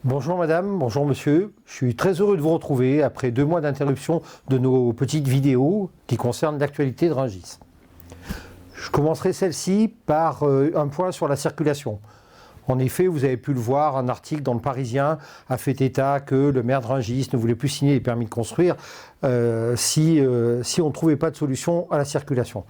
Bonjour madame, bonjour monsieur. Je suis très heureux de vous retrouver après 2 mois d'interruption de nos petites vidéos qui concernent l'actualité de Rungis. Je commencerai celle-ci par un point sur la circulation. En effet, vous avez pu le voir, un article dans le Parisien a fait état que le maire de Rungis ne voulait plus signer les permis de construire si on ne trouvait pas de solution à la circulation.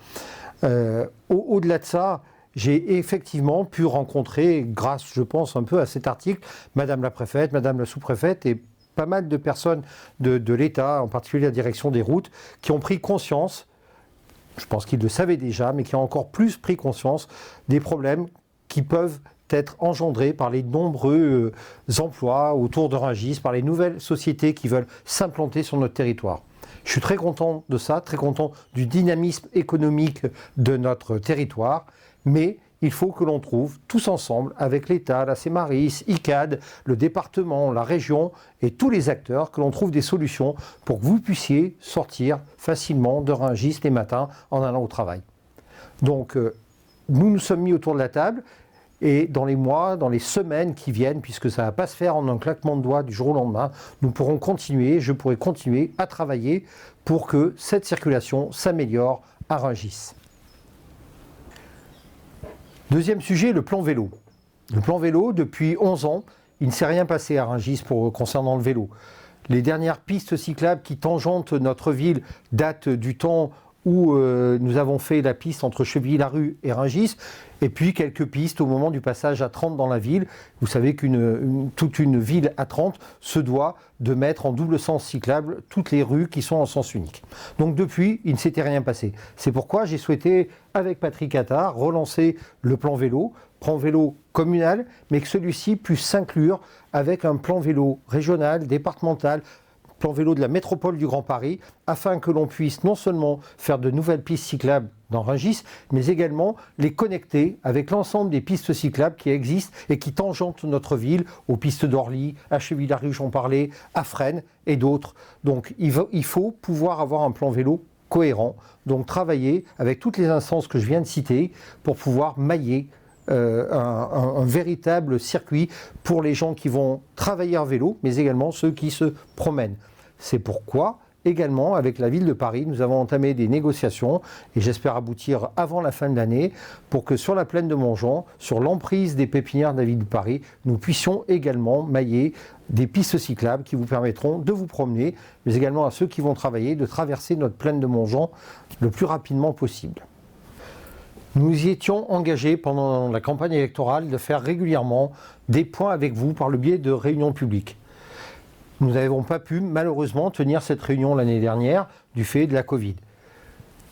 Au-delà de ça, j'ai effectivement pu rencontrer, grâce je pense un peu à cet article, Madame la préfète, Madame la sous-préfète et pas mal de personnes de l'État, en particulier la direction des routes, qui ont pris conscience, je pense qu'ils le savaient déjà, mais qui ont encore plus pris conscience des problèmes qui peuvent être engendrés par les nombreux emplois autour de Rungis, par les nouvelles sociétés qui veulent s'implanter sur notre territoire. Je suis très content de ça, très content du dynamisme économique de notre territoire, mais il faut que l'on trouve tous ensemble, avec l'État, la CEMARIS, ICAD, le département, la région et tous les acteurs, que l'on trouve des solutions pour que vous puissiez sortir facilement de Rungis les matins en allant au travail. Donc nous nous sommes mis autour de la table et dans les mois, dans les semaines qui viennent, puisque ça ne va pas se faire en un claquement de doigts du jour au lendemain, nous pourrons continuer, je pourrai continuer à travailler pour que cette circulation s'améliore à Rungis. Deuxième sujet, le plan vélo. Le plan vélo, depuis 11 ans, il ne s'est rien passé à Rungis concernant le vélo. Les dernières pistes cyclables qui tangentent notre ville datent du temps où nous avons fait la piste entre Chevilly-Larue et Rungis, et puis quelques pistes au moment du passage à 30 dans la ville. Vous savez toute une ville à 30 se doit de mettre en double sens cyclable toutes les rues qui sont en sens unique. Donc depuis, il ne s'était rien passé. C'est pourquoi j'ai souhaité, avec Patrick Attard, relancer le plan vélo communal, mais que celui-ci puisse s'inclure avec un plan vélo régional, départemental, plan vélo de la métropole du Grand Paris, afin que l'on puisse non seulement faire de nouvelles pistes cyclables dans Rungis, mais également les connecter avec l'ensemble des pistes cyclables qui existent et qui tangentent notre ville, aux pistes d'Orly, à Chevilly-Larue, j'en parlais, à Fresnes et d'autres. Donc il faut pouvoir avoir un plan vélo cohérent, donc travailler avec toutes les instances que je viens de citer pour pouvoir mailler un véritable circuit pour les gens qui vont travailler en vélo, mais également ceux qui se promènent. C'est pourquoi, également, avec la ville de Paris, nous avons entamé des négociations, et j'espère aboutir avant la fin de l'année, pour que sur la plaine de Montjean, sur l'emprise des pépinières de la ville de Paris, nous puissions également mailler des pistes cyclables qui vous permettront de vous promener, mais également à ceux qui vont travailler, de traverser notre plaine de Montjean le plus rapidement possible. Nous y étions engagés pendant la campagne électorale de faire régulièrement des points avec vous par le biais de réunions publiques. Nous n'avons pas pu malheureusement tenir cette réunion l'année dernière du fait de la Covid.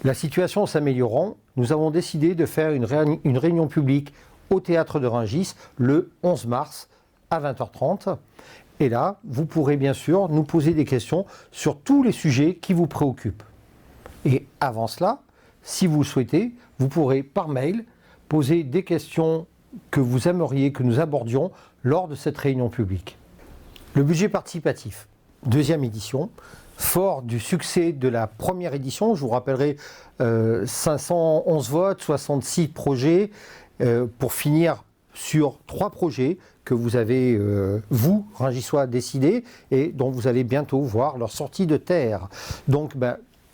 La situation s'améliorant, nous avons décidé de faire une réunion publique au théâtre de Rungis le 11 mars à 20h30. Et là, vous pourrez bien sûr nous poser des questions sur tous les sujets qui vous préoccupent. Et avant cela, si vous le souhaitez, vous pourrez par mail poser des questions que vous aimeriez que nous abordions lors de cette réunion publique. Le budget participatif, deuxième édition, fort du succès de la première édition, je vous rappellerai 511 votes, 66 projets, pour finir sur 3 projets que vous avez, vous, Rungisois, décidé et dont vous allez bientôt voir leur sortie de terre. Donc,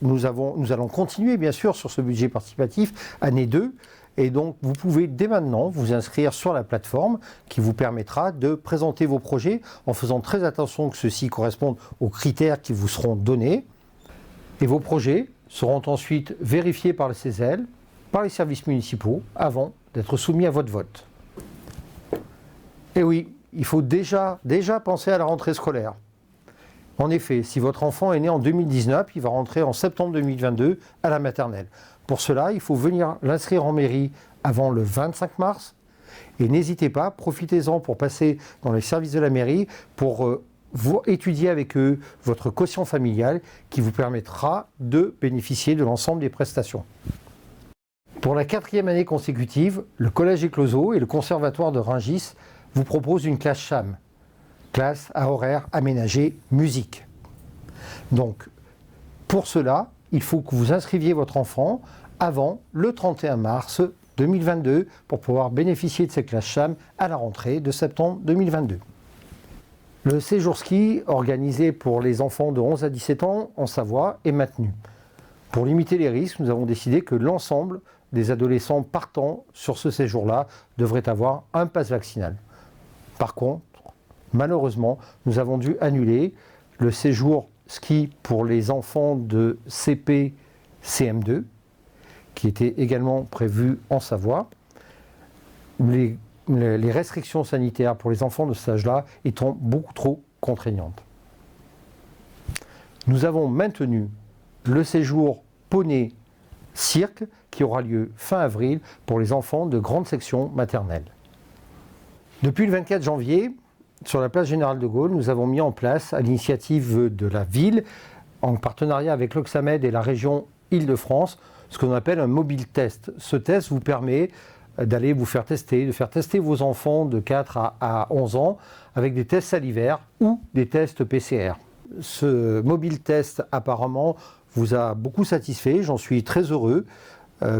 nous allons continuer bien sûr sur ce budget participatif, année 2, et donc vous pouvez dès maintenant vous inscrire sur la plateforme qui vous permettra de présenter vos projets en faisant très attention que ceux-ci correspondent aux critères qui vous seront donnés. Et vos projets seront ensuite vérifiés par le CESEL, par les services municipaux, avant d'être soumis à votre vote. Et oui, il faut déjà penser à la rentrée scolaire. En effet, si votre enfant est né en 2019, il va rentrer en septembre 2022 à la maternelle. Pour cela, il faut venir l'inscrire en mairie avant le 25 mars. Et n'hésitez pas, profitez-en pour passer dans les services de la mairie pour vous étudier avec eux votre quotient familial qui vous permettra de bénéficier de l'ensemble des prestations. Pour la 4e année consécutive, le Collège Écloseau et le Conservatoire de Rungis vous proposent une classe CHAM. Classe à horaire aménagé musique. Donc, pour cela, il faut que vous inscriviez votre enfant avant le 31 mars 2022 pour pouvoir bénéficier de cette classe CHAM à la rentrée de septembre 2022. Le séjour ski organisé pour les enfants de 11 à 17 ans en Savoie est maintenu. Pour limiter les risques, nous avons décidé que l'ensemble des adolescents partant sur ce séjour-là devraient avoir un pass vaccinal. Par contre, malheureusement, nous avons dû annuler le séjour ski pour les enfants de CP, CM2, qui était également prévu en Savoie. Les restrictions sanitaires pour les enfants de cet âge-là étant beaucoup trop contraignantes. Nous avons maintenu le séjour poney cirque qui aura lieu fin avril pour les enfants de grande section maternelle. Depuis le 24 janvier, sur la place Générale de Gaulle, nous avons mis en place, à l'initiative de la ville, en partenariat avec l'Oxamed et la région Île-de-France, ce qu'on appelle un mobile test. Ce test vous permet d'aller vous faire tester, de faire tester vos enfants de 4 à 11 ans avec des tests salivaires ou des tests PCR. Ce mobile test apparemment vous a beaucoup satisfait, j'en suis très heureux.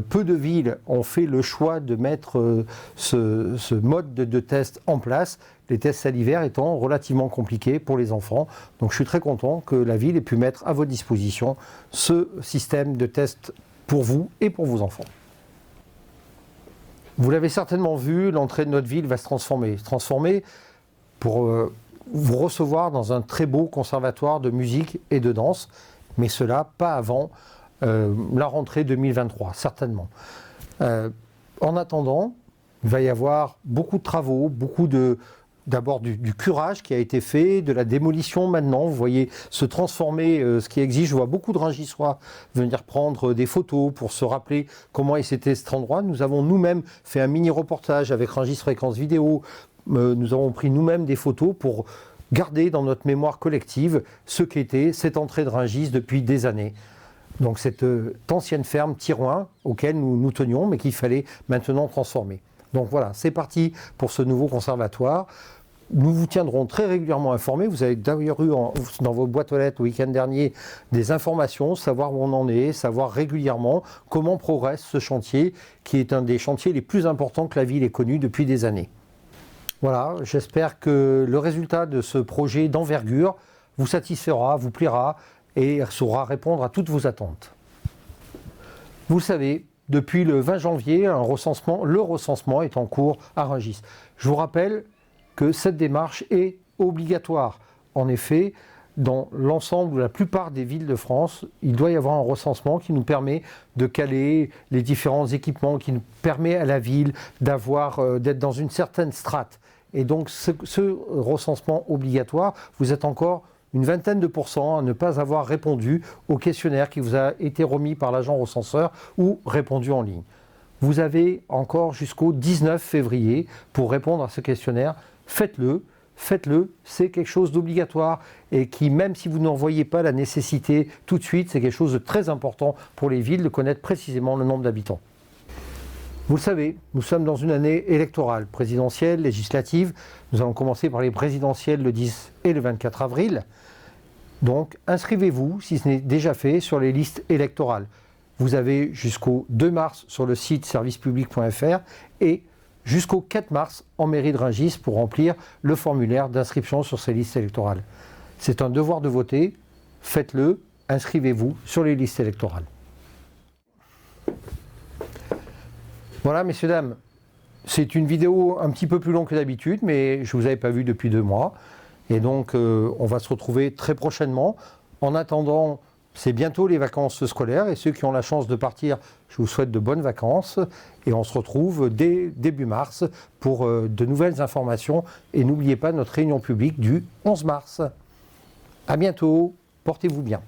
Peu de villes ont fait le choix de mettre ce mode de test en place, les tests salivaires étant relativement compliqués pour les enfants. Donc je suis très content que la ville ait pu mettre à votre disposition ce système de test pour vous et pour vos enfants. Vous l'avez certainement vu, l'entrée de notre ville va se transformer pour vous recevoir dans un très beau conservatoire de musique et de danse, mais cela pas avant la rentrée 2023, certainement. En attendant, il va y avoir beaucoup de travaux, d'abord du curage qui a été fait, de la démolition maintenant. Vous voyez se transformer ce qui existe. Je vois beaucoup de Rungis-sois venir prendre des photos pour se rappeler comment c'était cet endroit. Nous avons nous-mêmes fait un mini-reportage avec Rungis Fréquence Vidéo. Nous avons pris nous-mêmes des photos pour garder dans notre mémoire collective ce qu'était cette entrée de Rungis depuis des années. Donc cette ancienne ferme Thirouin auquel nous tenions, mais qu'il fallait maintenant transformer. Donc voilà, c'est parti pour ce nouveau conservatoire. Nous vous tiendrons très régulièrement informés. Vous avez d'ailleurs eu dans vos boîtes aux lettres le week-end dernier des informations, savoir où on en est, savoir régulièrement comment progresse ce chantier, qui est un des chantiers les plus importants que la ville ait connu depuis des années. Voilà, j'espère que le résultat de ce projet d'envergure vous satisfera, vous plaira et saura répondre à toutes vos attentes. Vous le savez, depuis le 20 janvier, le recensement est en cours à Rungis. Je vous rappelle que cette démarche est obligatoire. En effet, dans l'ensemble ou la plupart des villes de France, il doit y avoir un recensement qui nous permet de caler les différents équipements, qui nous permet à la ville d'être dans une certaine strate. Et donc ce recensement obligatoire, vous êtes encore une vingtaine de pourcents à ne pas avoir répondu au questionnaire qui vous a été remis par l'agent recenseur ou répondu en ligne. Vous avez encore jusqu'au 19 février pour répondre à ce questionnaire. Faites-le, c'est quelque chose d'obligatoire et qui, même si vous n'en voyez pas la nécessité tout de suite, c'est quelque chose de très important pour les villes de connaître précisément le nombre d'habitants. Vous le savez, nous sommes dans une année électorale, présidentielle, législative. Nous allons commencer par les présidentielles le 10 et le 24 avril. Donc, inscrivez-vous, si ce n'est déjà fait, sur les listes électorales. Vous avez jusqu'au 2 mars sur le site servicepublic.fr et jusqu'au 4 mars en mairie de Rungis pour remplir le formulaire d'inscription sur ces listes électorales. C'est un devoir de voter, faites-le, inscrivez-vous sur les listes électorales. Voilà, messieurs, dames, c'est une vidéo un petit peu plus longue que d'habitude, mais je ne vous avais pas vu depuis 2 mois. Et donc, on va se retrouver très prochainement. En attendant, c'est bientôt les vacances scolaires. Et ceux qui ont la chance de partir, je vous souhaite de bonnes vacances. Et on se retrouve dès début mars pour de nouvelles informations. Et n'oubliez pas notre réunion publique du 11 mars. À bientôt, portez-vous bien.